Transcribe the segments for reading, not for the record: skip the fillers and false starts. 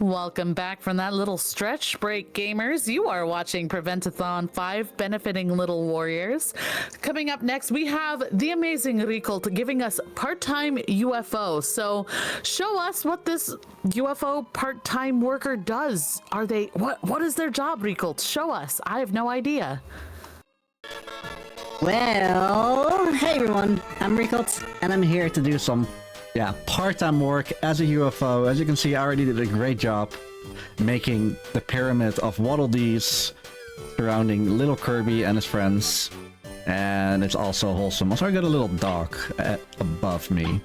Welcome back from that little stretch break, gamers. You are watching Prevent-A-Thon 5 benefiting little warriors. Coming up next, we have the amazing Ricolt giving us part-time UFO. So show us what this UFO part-time worker does. Are they, what is their job, Ricolt? Show us. I have no idea. Well, hey everyone, I'm Ricolt, and I'm here to do some part-time work as a UFO. As you can see, I already did a great job making the pyramid of Waddle Dees surrounding little Kirby and his friends. And it's also wholesome. Also, I got a little dog above me.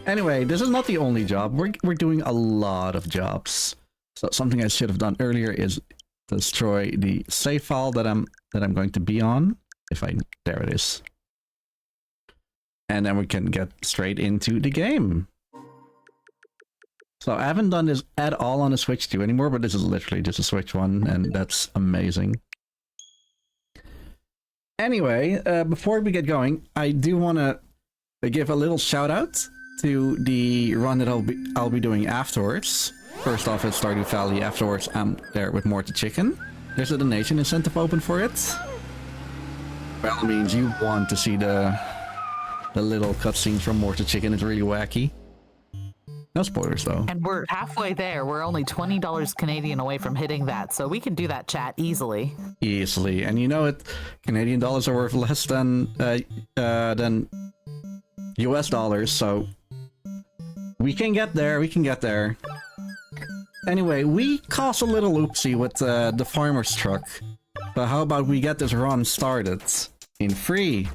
Anyway, this is not the only job. We're doing a lot of jobs. So something I should have done earlier is destroy the save file that I'm going to be on. There it is. And then we can get straight into the game. So I haven't done this at all on the Switch 2 anymore, but this is literally just a Switch 1, and that's amazing. Anyway, before we get going, I do want to give a little shout out to the run that I'll be doing afterwards. First off, it's Stardew Valley. Afterwards, I'm there with Mortar Chicken. There's a donation incentive open for it. By all means, you want to see the little cutscenes from Mortar Chicken. It's really wacky. No spoilers, though. And we're halfway there. We're only $20 Canadian away from hitting that, so we can do that chat easily. Easily. And you know it, Canadian dollars are worth less than US dollars, so we can get there, Anyway, we caused a little oopsie with the farmer's truck. So how about we get this run started? In 3,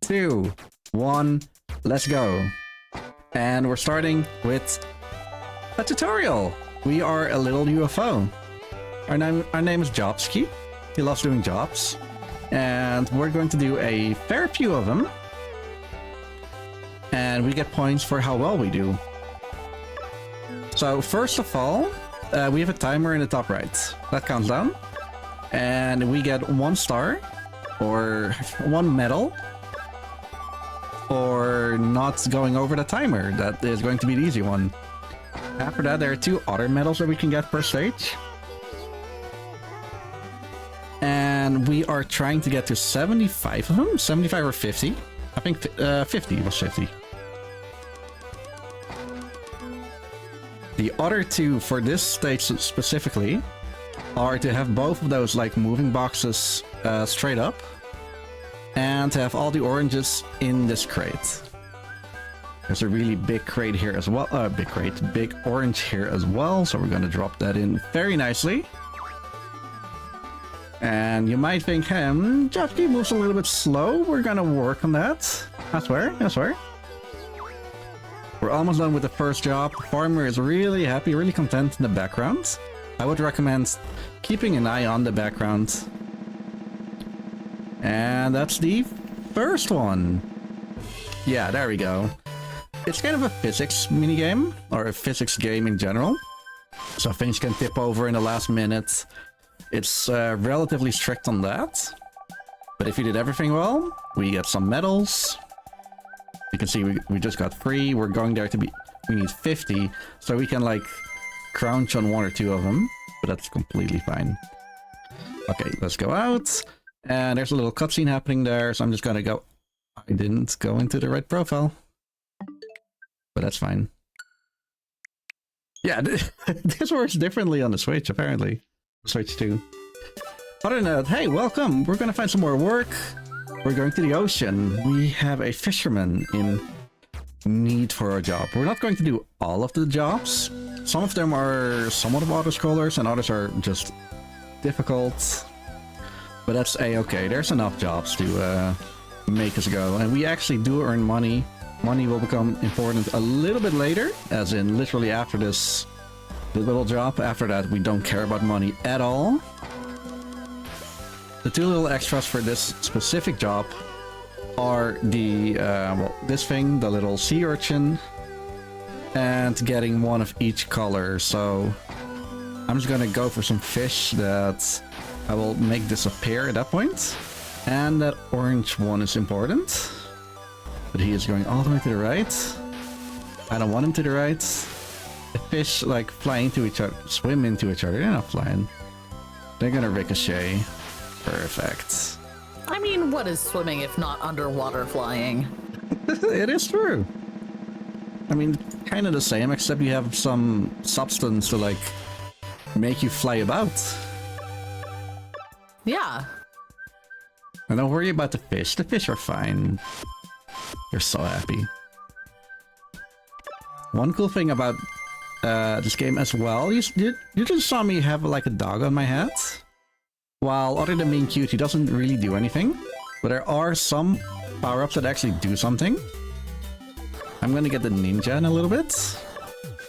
2, 1, let's go. And we're starting with a tutorial. We are a little UFO. Our name is Jobski. He loves doing jobs. And we're going to do a fair few of them. And we get points for how well we do. So first of all, we have a timer in the top right. That counts down. And we get 1 star or 1 medal for not going over the timer. That is going to be the easy one. After that, there are 2 other medals that we can get per stage. And we are trying to get to 75 of them. 75 or 50. I think 50 was 50. The other 2 for this stage specifically are to have both of those like moving boxes straight up. And to have all the oranges in this crate. There's a really big crate here as well. Big orange here as well. So we're going to drop that in very nicely. And you might think, Jobski moves a little bit slow. We're going to work on that. I swear. We're almost done with the first job. The farmer is really happy, really content in the background. I would recommend keeping an eye on the background. And that's the first one. Yeah, there we go. It's kind of a physics minigame, or a physics game in general. So things can tip over in the last minute. It's relatively strict on that. But if you did everything well, we get some medals. You can see we just got 3. We're going there to be... We need 50. So we can like crouch on 1 or 2 of them. But that's completely fine. Okay, let's go out. And there's a little cutscene happening there, so I'm just gonna go... I didn't go into the right profile. But that's fine. Yeah, this works differently on the Switch, apparently. Switch 2. Other than that, hey, welcome! We're gonna find some more work. We're going to the ocean. We have a fisherman in need for our job. We're not going to do all of the jobs. Some of them are somewhat of auto-scrollers, and others are just difficult. But that's a-okay. There's enough jobs to make us go. And we actually do earn money. Money will become important a little bit later, as in literally after this little job. After that, we don't care about money at all. The 2 little extras for this specific job are the, this thing, the little sea urchin, and getting 1 of each color. So I'm just gonna go for some fish that I will make disappear at that point. And that orange one is important. But he is going all the way to the right. I don't want him to the right. fish like fly into each other, swim into each other. They're not flying. They're gonna ricochet. Perfect. I mean, what is swimming if not underwater flying? It is true. I mean, kind of the same, except you have some substance to like make you fly about. Yeah. And don't worry about the fish. The fish are fine. They're so happy. One cool thing about this game as well, you just saw me have like a dog on my head. While other than being cute, he doesn't really do anything. But there are some power-ups that actually do something. I'm gonna get the ninja in a little bit.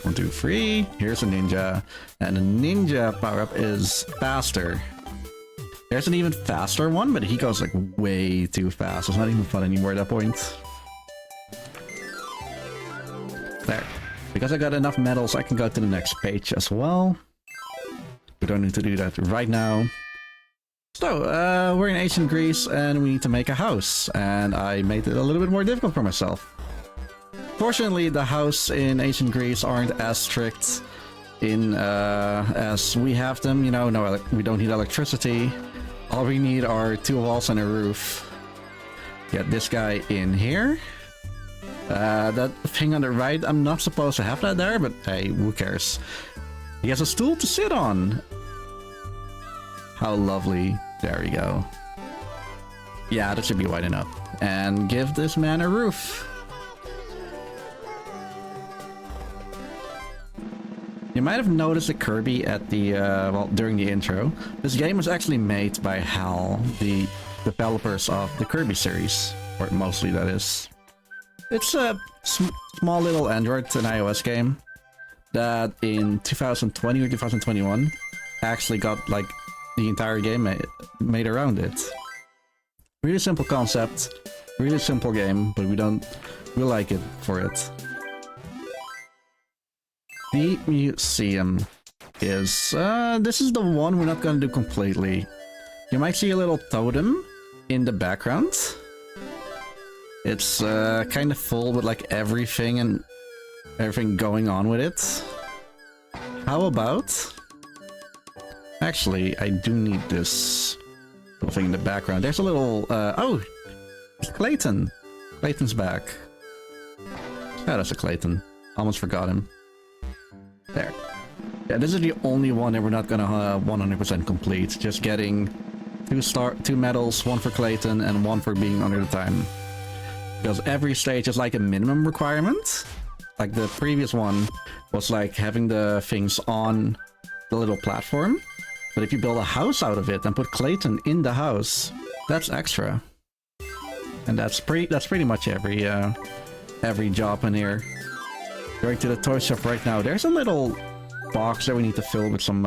1, 2, 3. Here's a ninja. And the ninja power-up is faster. There's an even faster one, but he goes like way too fast. It's not even fun anymore at that point. There. Because I got enough medals, I can go to the next page as well. We don't need to do that right now. So, we're in ancient Greece and we need to make a house. And I made it a little bit more difficult for myself. Fortunately, the house in ancient Greece aren't as strict in as we have them. You know, no, we don't need electricity. All we need are 2 walls and a roof. Get this guy in here. That thing on the right, I'm not supposed to have that there, but hey, who cares? He has a stool to sit on. How lovely. There we go. Yeah, that should be wide enough. And give this man a roof. You might have noticed a Kirby at the, well, during the intro. This game was actually made by HAL, the developers of the Kirby series. Or mostly, that is. It's a small little Android and iOS game that in 2020 or 2021 actually got, like, the entire game made around it. Really simple concept, really simple game, but we like it for it. The museum is, this is the one we're not gonna do completely. You might see a little totem in the background. It's kind of full with like everything and everything going on with it. How about... Actually, I do need this little thing in the background. There's a little, oh! It's Clayton! Clayton's back. Yeah, that's a Clayton. Almost forgot him. There. Yeah, this is the only one that we're not gonna 100% complete. Just getting 2 medals, 1 for Clayton and 1 for being under the time. Because every stage is like a minimum requirement. Like the previous one was like having the things on the little platform. But if you build a house out of it and put Clayton in the house, that's extra. And that's pretty much every job in here. Going to the toy shop right now. There's a little box that we need to fill with some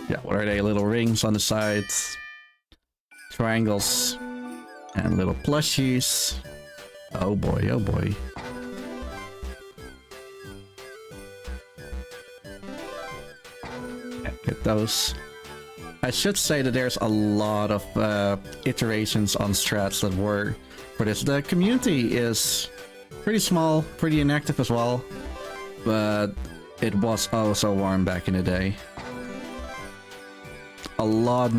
yeah, what are they? Little rings on the sides, triangles, and little plushies. Oh boy, oh boy. Get those. I should say that there's a lot of iterations on strats that were for this. The community is pretty small, pretty inactive as well, but it was oh so warm back in the day. A lot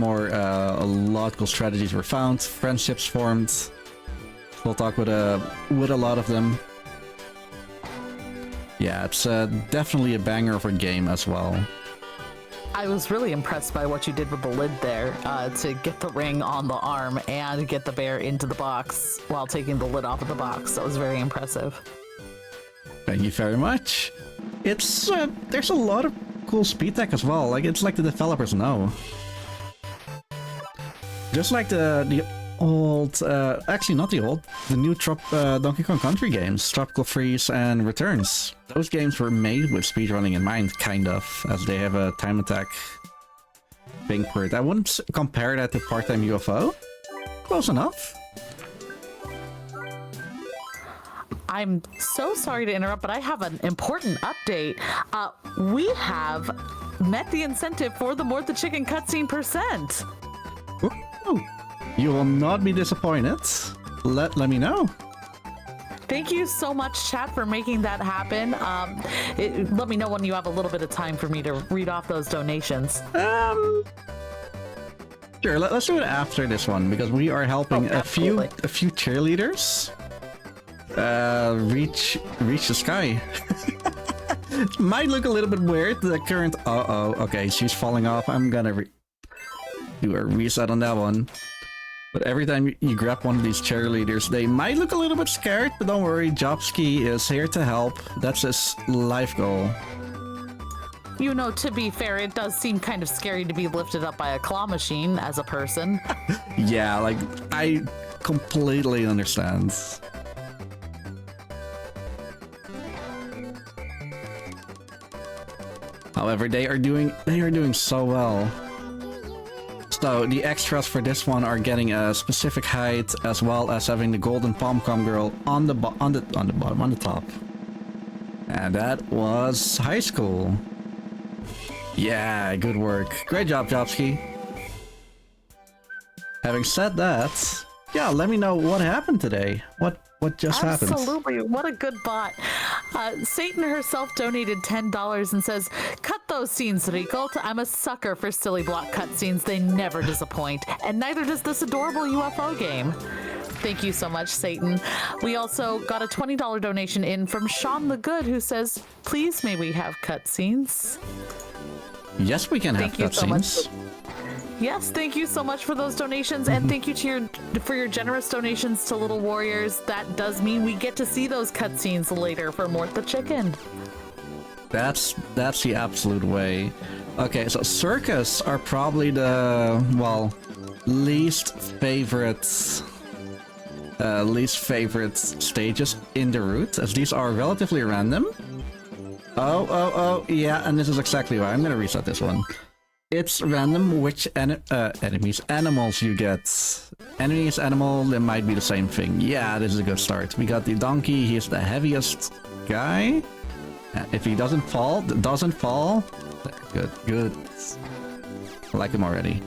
cool strategies were found, friendships formed. We'll talk with a lot of them. Yeah, it's definitely a banger of a game as well. I was really impressed by what you did with the lid there, to get the ring on the arm and get the bear into the box while taking the lid off of the box. That was very impressive. Thank you very much. It's there's a lot of cool speed tech as well. Like it's like the developers know. Just like the old, actually not the old, the new Donkey Kong Country games, Tropical Freeze and Returns. Those games were made with speedrunning in mind, kind of, as they have a time attack thing for it. I wouldn't compare that to Part-Time UFO. Close enough. I'm so sorry to interrupt, but I have an important update. We have met the incentive for the More the Chicken cutscene percent. Ooh. You will not be disappointed. Let me know. Thank you so much, chat, for making that happen. Let me know when you have a little bit of time for me to read off those donations. Sure. Let's do it after this one because we are helping a few cheerleaders reach the sky. Might look a little bit weird. The current. Okay, she's falling off. I'm gonna do a reset on that one. But every time you grab one of these cheerleaders, they might look a little bit scared, but don't worry, Jobski is here to help. That's his life goal. You know, to be fair, it does seem kind of scary to be lifted up by a claw machine as a person. Yeah, like, I completely understand. However, they are doing so well. So the extras for this one are getting a specific height as well as having the golden pom-pom girl on the top. And that was high school. Yeah, good work. Great job, Jobski. Having said that, yeah, let me know what happened today. What just happened? Absolutely. What a good bot. Satan herself donated $10 and says, "Cut those scenes, Rico. I'm a sucker for silly block cutscenes. They never disappoint. And neither does this adorable UFO game." Thank you so much, Satan. We also got a $20 donation in from Sean the Good, who says, "Please may we have cutscenes." Yes, we can have cutscenes. Yes, thank you so much for those donations, and thank you for your generous donations to Little Warriors. That does mean we get to see those cutscenes later for Mort the Chicken. That's the absolute way. Okay, so circus are probably the least favorite stages in the route, as these are relatively random. Oh, yeah, and this is exactly why I'm gonna reset this one. It's random which animals you get. Enemies, animal, they might be the same thing. Yeah, this is a good start. We got the donkey, he's the heaviest guy. If he doesn't fall. Good. I like him already.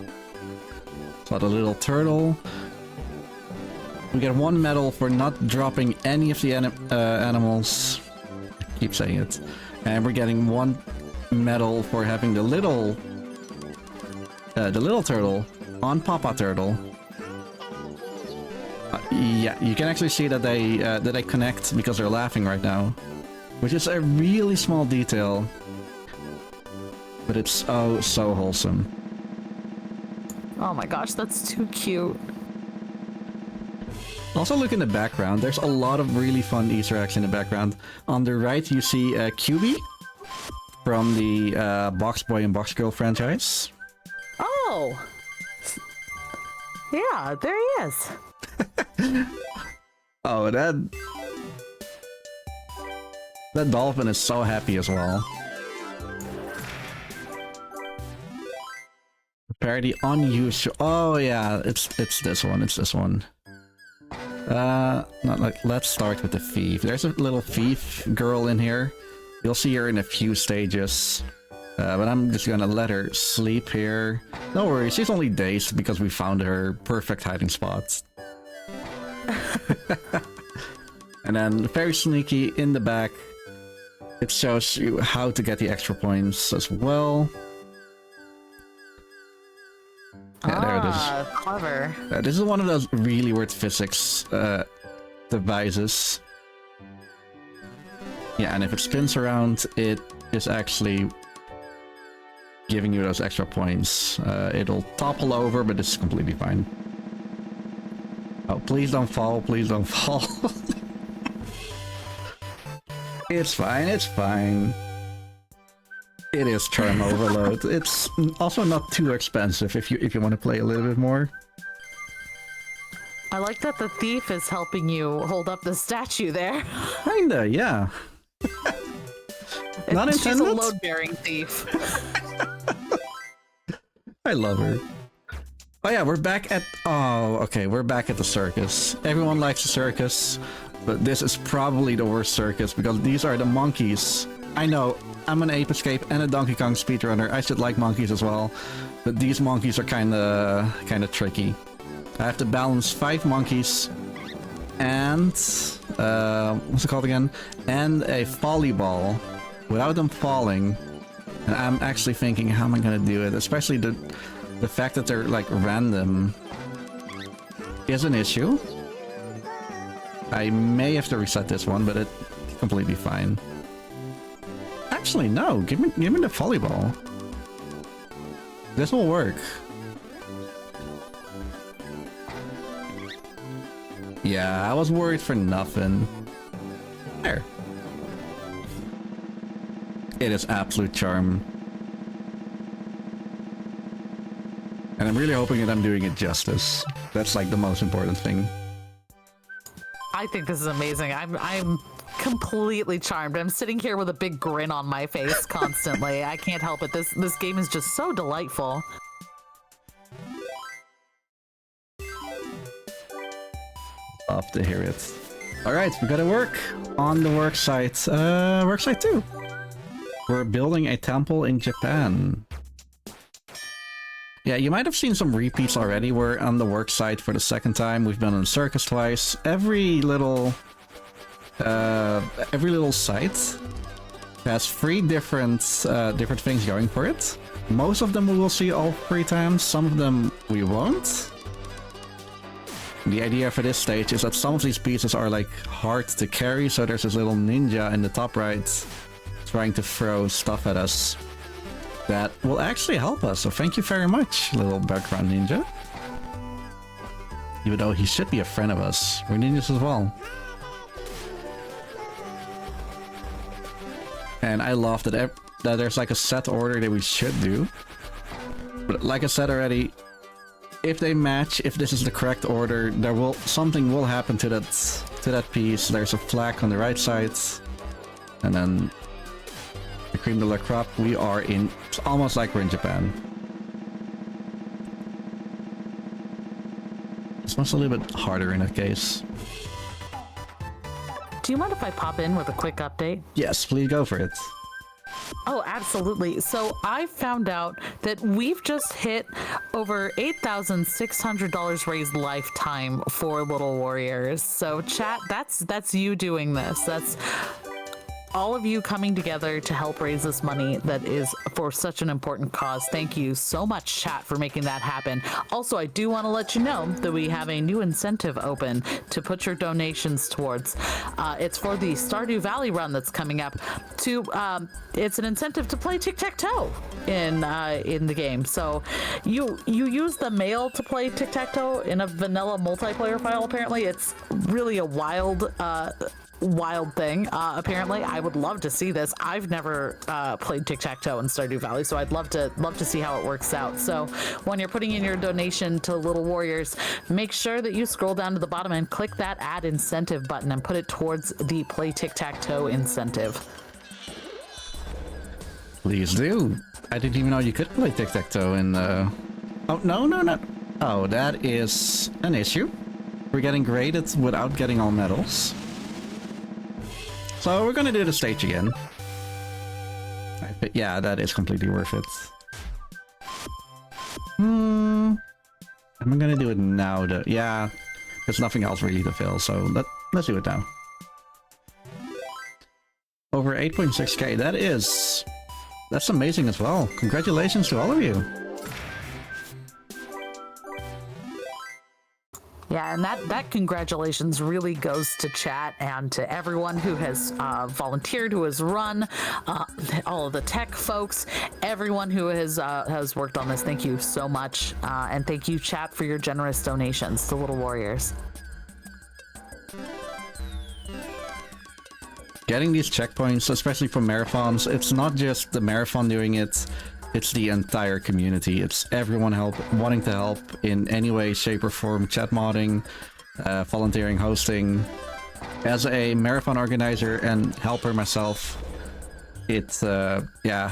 So the little turtle. We get 1 medal for not dropping any of the animals. I keep saying it. And we're getting 1 medal for having the little turtle on Papa Turtle. Yeah, you can actually see that they connect because they're laughing right now, which is a really small detail, but it's so wholesome. Oh my gosh, that's too cute. Also, look in the background. There's a lot of really fun Easter eggs in the background. On the right, you see QB from the Box Boy and Box Girl franchise. Oh! Yeah, there he is. Oh, that dolphin is so happy as well. Parody unusual. Oh yeah, it's this one. It's this one. Not like. Let's start with the thief. There's a little thief girl in here. You'll see her in a few stages. But I'm just gonna let her sleep here. Don't worry, she's only dazed because we found her perfect hiding spots. And then very sneaky in the back. It shows you how to get the extra points as well. Yeah, there it is. Clever. This is one of those really weird physics devices. Yeah, and if it spins around, it is actually giving you those extra points. It'll topple over, but it's completely fine. Oh, please don't fall, please don't fall. It's fine, it's fine. It is Charm Overload. It's also not too expensive if you want to play a little bit more. I like that the thief is helping you hold up the statue there. Kinda, yeah. Not intended? She's a load-bearing thief. I love her. Oh yeah, we're back at... Oh, okay, we're back at the circus. Everyone likes the circus, but this is probably the worst circus because these are the monkeys. I know, I'm an Ape Escape and a Donkey Kong speedrunner. I should like monkeys as well, but these monkeys are kinda tricky. I have to balance 5 monkeys and what's it called again? And a volleyball without them falling. And I'm actually thinking, how am I gonna do it? Especially the fact that they're like random is an issue. I may have to reset this one, but it's completely fine. Actually, no. Give me the volleyball. This will work. Yeah, I was worried for nothing. There. It is absolute charm. And I'm really hoping that I'm doing it justice. That's like the most important thing. I think this is amazing. I'm completely charmed. I'm sitting here with a big grin on my face constantly. I can't help it. This game is just so delightful. Love to hear it. Alright, we gotta work on the work site. Work site 2. We're building a temple in Japan. Yeah, you might have seen some repeats already. We're on the work site for the second time. We've been on the circus twice. Every little site has 3 different things going for it. Most of them we will see all 3 times. Some of them we won't. The idea for this stage is that some of these pieces are like hard to carry, so there's this little ninja in the top right trying to throw stuff at us that will actually help us. So thank you very much, little background ninja. Even though he should be a friend of us. We're ninjas as well. And I love that there's like a set order that we should do. But like I said already, if they match, if this is the correct order, something will happen to that piece. There's a flag on the right side, and then the cream de la crop. It's almost like we're in Japan. This one's a little bit harder in that case. Do you mind if I pop in with a quick update? Yes, please go for it. Oh, absolutely. So I found out that we've just hit over $8,600 raised lifetime for Little Warriors. So chat, that's you doing this. That's all of you coming together to help raise this money that is for such an important cause. Thank you so much, chat, for making that happen. Also, I do want to let you know that we have a new incentive open to put your donations towards. It's for the Stardew Valley run that's coming up. It's an incentive to play tic-tac-toe in the game. So you use the mail to play tic-tac-toe in a vanilla multiplayer file. Apparently, it's really a wild thing. Apparently, I would love to see this. I've never played tic-tac-toe in Stardew Valley, so I'd love to see how it works out. So when you're putting in your donation to Little Warriors, make sure that you scroll down to the bottom and click that add incentive button and put it towards the play tic-tac-toe incentive. Please do. I didn't even know you could play tic-tac-toe in Oh, no, not... Oh, that is an issue. We're getting graded without getting all medals. So we're gonna do the stage again. Yeah, that is completely worth it. I'm gonna do it now though. Yeah, there's nothing else really to fill, so let's do it now. Over 8.6k, that's amazing as well. Congratulations to all of you. Yeah, and that congratulations really goes to chat and to everyone who has volunteered, who has run, all of the tech folks, everyone who has worked on this. Thank you so much, and thank you, chat, for your generous donations to Little Warriors. Getting these checkpoints, especially for marathons, it's not just the marathon doing it. It's the entire community. It's everyone wanting to help in any way, shape, or form. Chat modding, volunteering, hosting. As a marathon organizer and helper myself, it's yeah,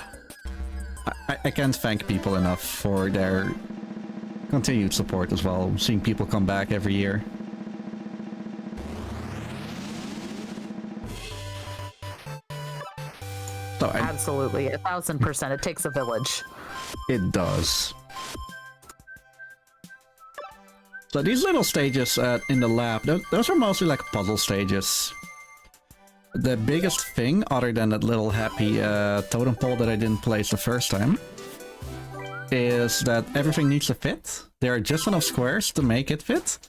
I can't thank people enough for their continued support as well. Seeing people come back every year. So Absolutely, 1000%. It takes a village. It does. So these little stages in the lab, those are mostly like puzzle stages. The biggest thing, other than that little happy totem pole that I didn't place the first time, is that everything needs to fit. There are just enough squares to make it fit.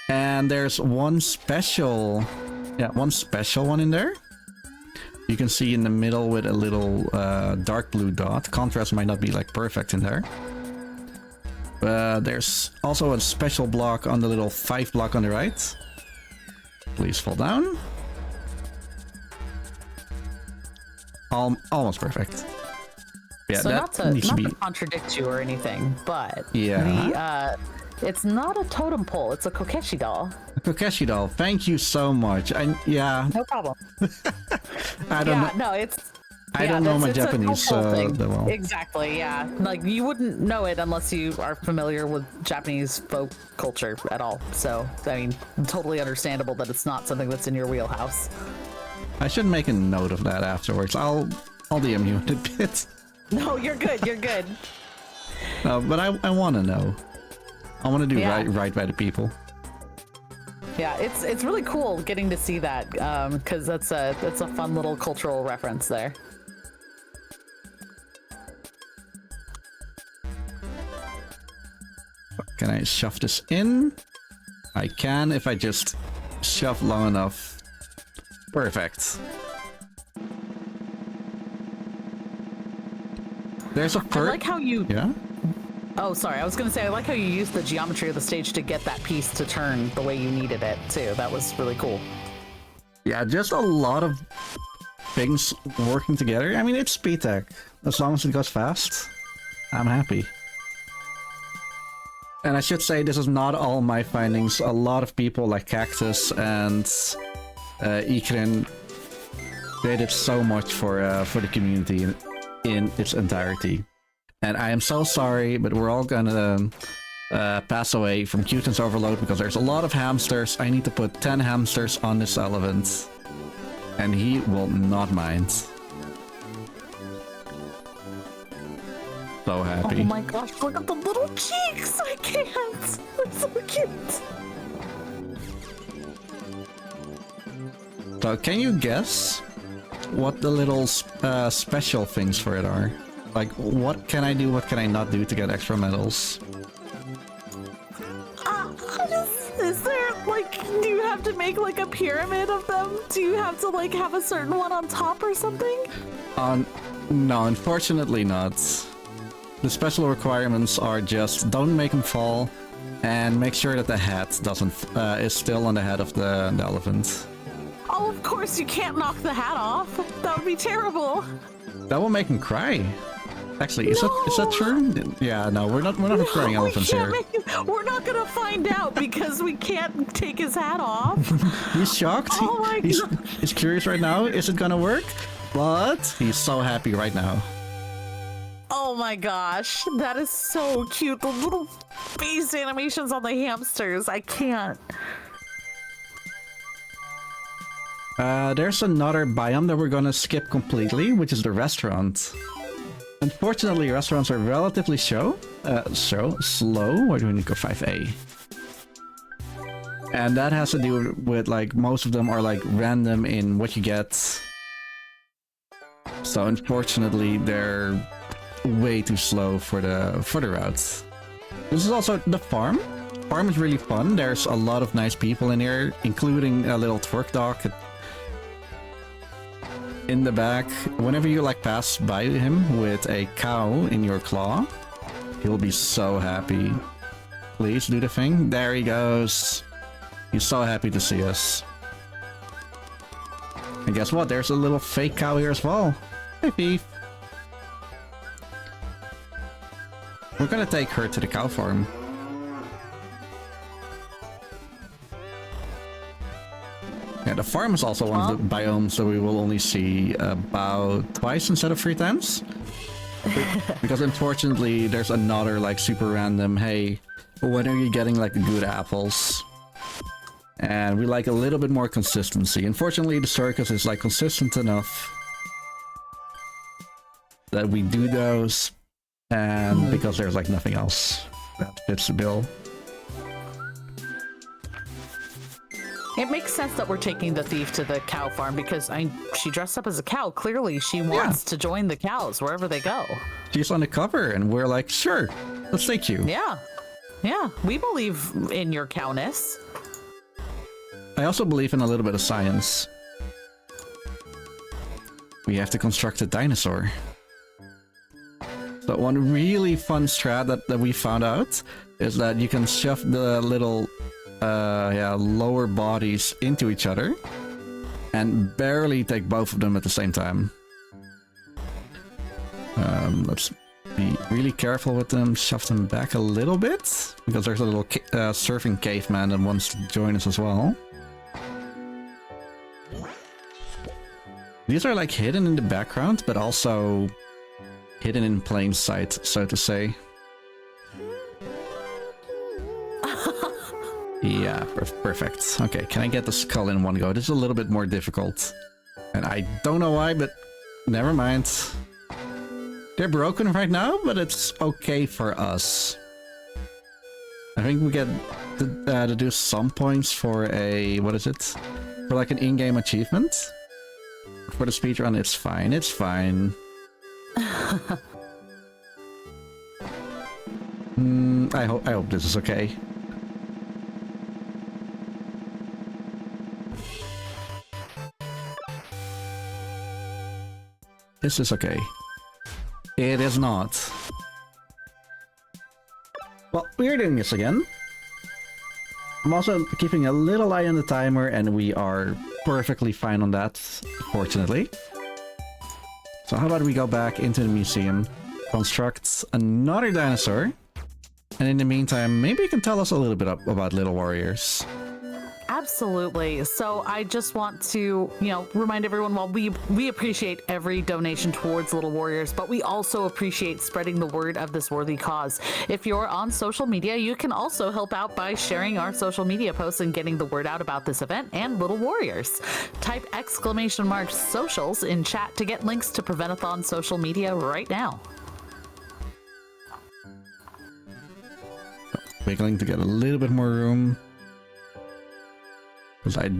And there's one special one in there. You can see in the middle with a little dark blue dot. Contrast might not be like perfect in there. There's also a special block on the little 5 block on the right. Please fall down. Almost perfect. Yeah, so that not to, needs not to be... to contradict you or anything, but Yeah. It's not a totem pole, it's a Kokeshi doll. Kokeshi doll, thank you so much. Yeah. No problem. I don't know. No, it's... I don't know my Japanese that well. Exactly, yeah. Like, you wouldn't know it unless you are familiar with Japanese folk culture at all. So, I mean, totally understandable that it's not something that's in your wheelhouse. I should make a note of that afterwards. I'll DM you in a bit. No, you're good, you're good. But I want to know. I want to do right by the people. Yeah, it's really cool getting to see that because that's a fun little cultural reference there. Can I shove this in? I can if I just shove long enough. Perfect. There's a I like how you... Yeah? Oh, sorry. I was going to say, I like how you used the geometry of the stage to get that piece to turn the way you needed it, too. That was really cool. Yeah, just a lot of things working together. I mean, it's speed tech. As long as it goes fast, I'm happy. And I should say, this is not all my findings. A lot of people like Cactus and Ikrin, they did so much for the community in its entirety. And I am so sorry, but we're all gonna pass away from cuteness overload because there's a lot of hamsters. I need to put 10 hamsters on this elephant. And he will not mind. So happy. Oh my gosh, look at the little cheeks! I can't! They're so cute! So can you guess what the little special things for it are? Like, what can I do, what can I not do to get extra medals? Is there, like, do you have to make, like, a pyramid of them? Do you have to, like, have a certain one on top or something? No, unfortunately not. The special requirements are just don't make them fall and make sure that the hat doesn't is still on the head of the elephant. Oh, of course you can't knock the hat off. That would be terrible. That will make him cry. Actually, is that true? Yeah, no, we're not crying elephants here. We're not gonna find out because we can't take his hat off. He's shocked. Oh my God. He's curious right now. Is it gonna work? But he's so happy right now. Oh my gosh, that is so cute. The little face animations on the hamsters. I can't. There's another biome that we're gonna skip completely, which is the restaurant. Unfortunately, restaurants are relatively slow. Why do we need to go 5A? And that has to do with, like, most of them are, like, random in what you get. So unfortunately, they're way too slow for the routes. This is also the farm. Farm is really fun. There's a lot of nice people in here, including a little twerk dog in the back. Whenever you like pass by him with a cow in your claw, he'll be so happy. Please do the thing. There he goes. He's so happy to see us. And guess what? There's a little fake cow here as well. Hey, Beef. We're gonna take her to the cow farm. Yeah, the farm is also one of the biomes that we will only see about twice instead of 3 times. Because unfortunately, there's another, like, super random, hey, when are you getting, like, the good apples? And we like a little bit more consistency. Unfortunately, the circus is, like, consistent enough that we do those, and because there's, like, nothing else that fits the bill. It makes sense that we're taking the thief to the cow farm because she dressed up as a cow. Clearly, she wants to join the cows wherever they go. She's on the cover, and we're like, sure, let's take you. Yeah. Yeah, we believe in your cowness. I also believe in a little bit of science. We have to construct a dinosaur. So one really fun strat that we found out is that you can shove the little lower bodies into each other and barely take both of them at the same time. Let's be really careful with them, shove them back a little bit, because there's a little surfing caveman that wants to join us as well. These are like hidden in the background, but also hidden in plain sight, so to say. Yeah, perfect. Okay, can I get the skull in one go? This is a little bit more difficult. And I don't know why, but never mind. They're broken right now, but it's okay for us. I think we get to do some points for a... what is it? For like an in-game achievement. For the speedrun, it's fine, it's fine. I hope this is okay. This is okay. It is not. Well, we're doing this again. I'm also keeping a little eye on the timer, and we are perfectly fine on that, fortunately. So how about we go back into the museum, construct another dinosaur, and in the meantime, maybe you can tell us a little bit about Little Warriors. Absolutely. So I just want to, remind everyone, while we appreciate every donation towards Little Warriors, but we also appreciate spreading the word of this worthy cause. If you're on social media, you can also help out by sharing our social media posts and getting the word out about this event and Little Warriors. Type !socials in chat to get links to Prevent-A-Thon social media right now. Wiggling to get a little bit more room. Because I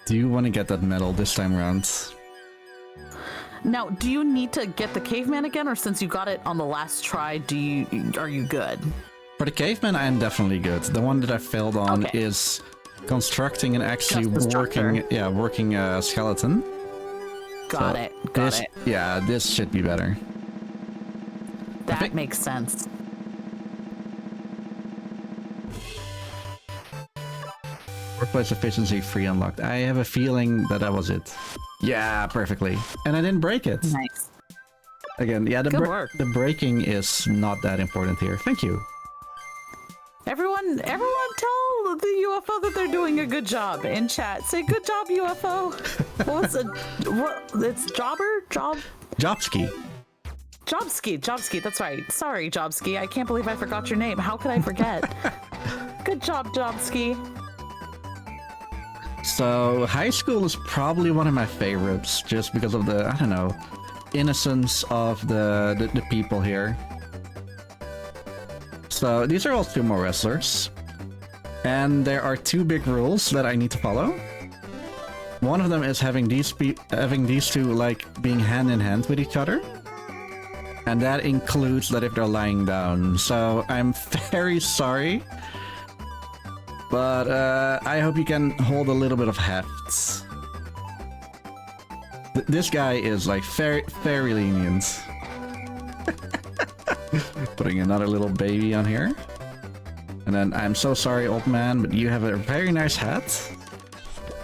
do want to get that medal this time around. Now, do you need to get the caveman again, or since you got it on the last try, are you good? For the caveman, I am definitely good. The one that I failed on is constructing and actually working skeleton. Got it. Yeah, this should be better. That makes sense. Workplace efficiency 3 unlocked. I have a feeling that was it. Yeah, perfectly. And I didn't break it. Nice. Again, yeah, the breaking is not that important here. Thank you. Everyone tell the UFO that they're doing a good job in chat. Say good job, UFO. It's Jobski. Jobski, that's right. Sorry, Jobski. I can't believe I forgot your name. How could I forget? Good job, Jobski. So, high school is probably one of my favorites, just because of the, I don't know, innocence of the people here. So, these are all sumo wrestlers. And there are 2 big rules that I need to follow. One of them is having these two, like, being hand in hand with each other. And that includes that if they're lying down. So, I'm very sorry. But I hope you can hold a little bit of heft. This guy is like very lenient. Putting another little baby on here. And then, I'm so sorry, old man, but you have a very nice hat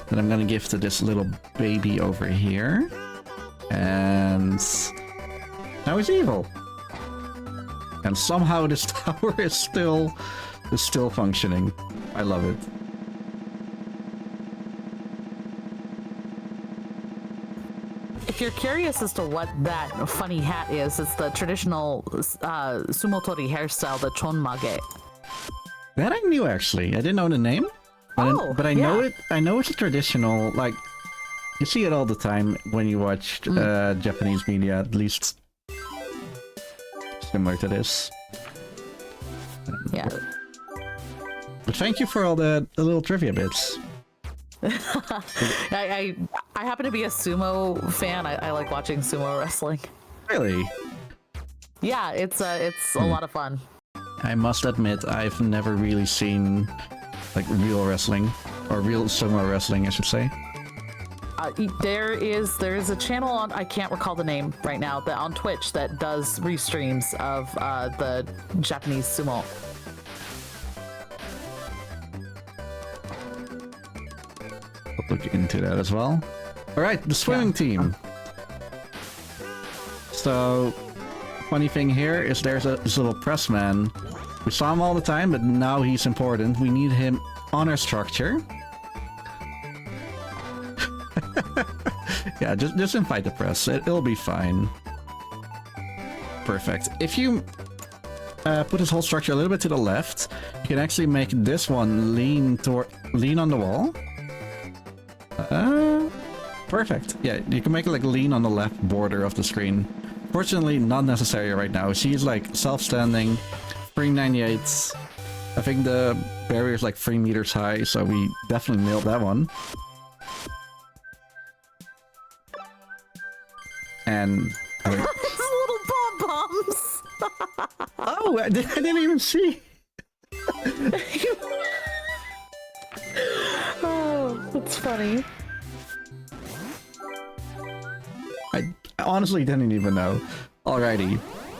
that I'm gonna give to this little baby over here. And now he's evil. And somehow this tower is still functioning. I love it. If you're curious as to what that funny hat is, it's the traditional sumotori hairstyle, the chonmage. That I knew, actually. I didn't know the name. But I know it. I know it's a traditional, like, you see it all the time when you watch Japanese media, at least similar to this. Yeah. But thank you for all the little trivia bits. I happen to be a sumo fan. I like watching sumo wrestling. Really? Yeah, it's a lot of fun. I must admit, I've never really seen like real wrestling, or real sumo wrestling, I should say. There is a channel on, I can't recall the name right now, that on Twitch that does restreams of the Japanese sumo. I'll look into that as well. All right, the swimming team. So, funny thing here is there's this little pressman. We saw him all the time, but now he's important. We need him on our structure. Yeah, just invite the press. It'll be fine. Perfect. If you put this whole structure a little bit to the left, you can actually make this one lean on the wall. Perfect. Yeah, you can make it like lean on the left border of the screen. Fortunately, not necessary right now. She's like self-standing, 398. I think the barrier is like 3 meters high, so we definitely nailed that one. And These little pom-poms. oh, I didn't even see. Oh, that's funny. I honestly didn't even know. Alrighty.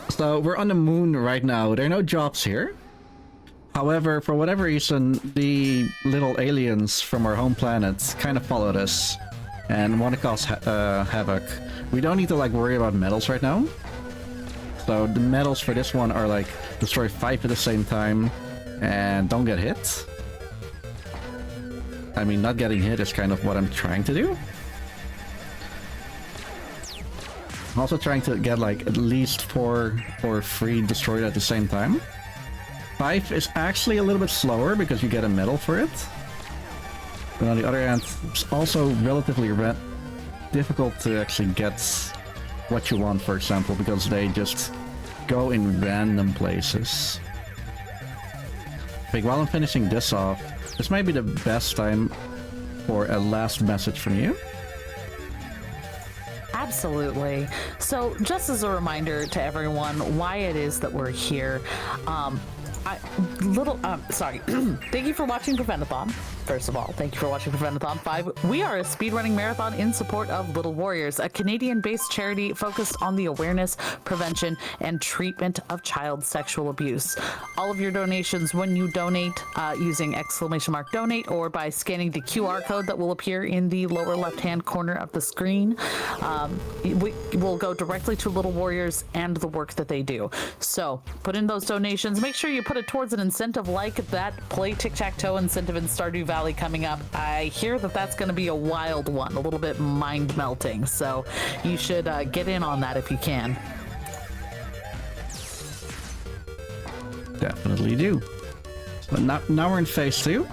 So we're on the moon right now. There are no jobs here. However, for whatever reason, the little aliens from our home planet kind of followed us and want to cause havoc. We don't need to like worry about medals right now. So the medals for this one are like destroy 5 at the same time and don't get hit. I mean, not getting hit is kind of what I'm trying to do. I'm also trying to get like at least 4 or 3 destroyed at the same time. 5 is actually a little bit slower because you get a medal for it. But on the other hand, it's also relatively difficult to actually get what you want, for example, because they just go in random places. Like, while I'm finishing this off, this might be the best time for a last message from you. Absolutely. So just as a reminder to everyone why it is that we're here, sorry. Thank you for watching Prevent-A-Thon. First of all, thank you for watching Prevent-A-Thon 5. We are a speedrunning marathon in support of Little Warriors, a Canadian-based charity focused on the awareness, prevention, and treatment of child sexual abuse. All of your donations, when you donate using !donate or by scanning the QR code that will appear in the lower left-hand corner of the screen, we will go directly to Little Warriors and the work that they do. So put in those donations. Make sure you put it towards an incentive like that Play Tic-Tac-Toe incentive in Stardew Valley coming up. I hear that that's going to be a wild one, a little bit mind-melting, so you should get in on that if you can. Definitely do. So now we're in phase 2.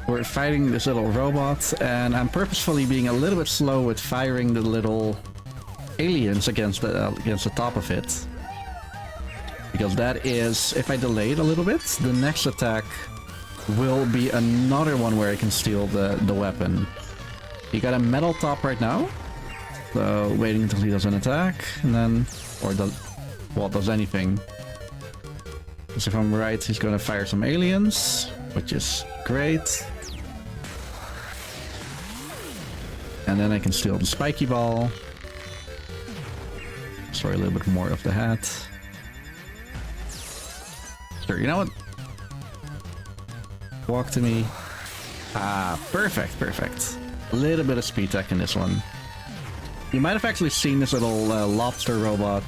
We're fighting this little robot, and I'm purposefully being a little bit slow with firing the little aliens against the top of it. Because that is, if I delay it a little bit, the next attack will be another one where I can steal the weapon. You got a metal top right now, so waiting until he does an attack, and then, or does anything. Because if I'm right, he's gonna fire some aliens, which is great. And then I can steal the spiky ball. Sorry, a little bit more of the hat. Sure, you know what? Walk to me. Ah, perfect, perfect. A little bit of speed tech in this one. You might have actually seen this little lobster robot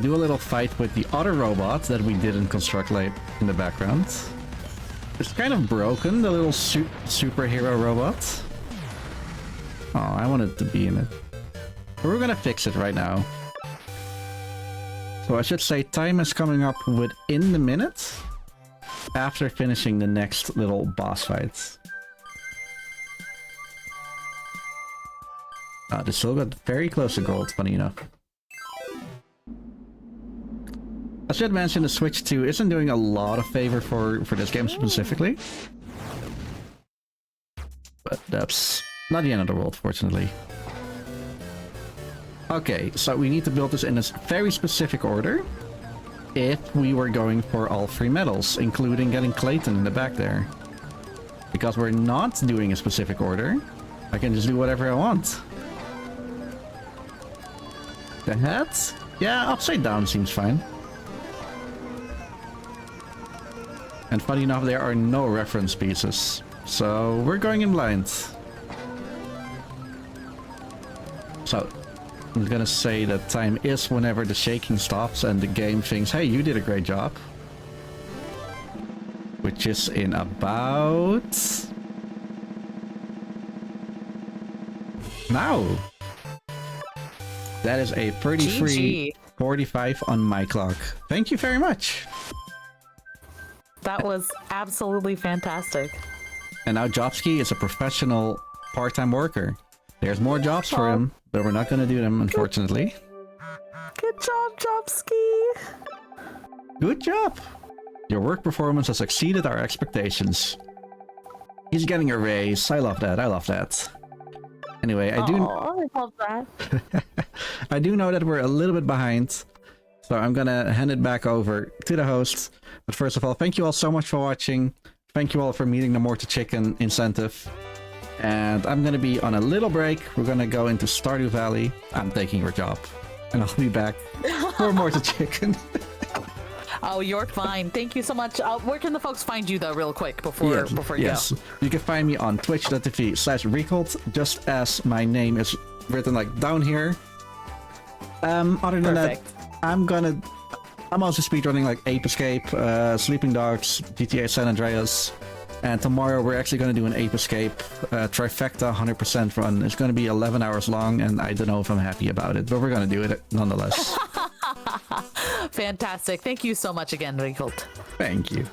do a little fight with the other robot that we didn't construct like in the background. It's kind of broken, the little superhero robot. Oh, I wanted to be in it. But we're gonna fix it right now. So I should say time is coming up within the minute after finishing the next little boss fights. They still got very close to gold, funny enough. I should mention the Switch 2 isn't doing a lot of favor for this game specifically. but that's not the end of the world, fortunately. Okay, so we need to build this in a very specific order if we were going for all 3 medals, including getting Clayton in the back there. Because we're not doing a specific order, I can just do whatever I want. The head? Yeah, upside down seems fine. And funny enough, there are no reference pieces. So we're going in blind. So I'm gonna say that time is whenever the shaking stops and the game thinks, hey, you did a great job. Which is in about... now. That is a pretty free 45 on my clock. Thank you very much. That was absolutely fantastic. And now Jobski is a professional part-time worker. There's more jobs for him, but we're not going to do them, unfortunately. Good job, Jobski. Good job. Your work performance has exceeded our expectations. He's getting a raise. I love that. I love that. Anyway, I love that. I do know that we're a little bit behind, so I'm gonna hand it back over to the host. But first of all, thank you all so much for watching. Thank you all for meeting the More to Chicken incentive. And I'm gonna be on a little break. We're gonna go into Stardew Valley. I'm taking your job, and I'll be back for More to Chicken. Oh, you're fine. Thank you so much. Where can the folks find you, though, real quick, before you go? You can find me on twitch.tv/Recold, just as my name is written like down here. Other than that, I'm also speedrunning like Ape Escape, Sleeping Dogs, GTA San Andreas, and tomorrow we're actually going to do an Ape Escape trifecta 100% run. It's going to be 11 hours long, and I don't know if I'm happy about it, but we're going to do it nonetheless. Fantastic. Thank you so much again, Recold. Thank you.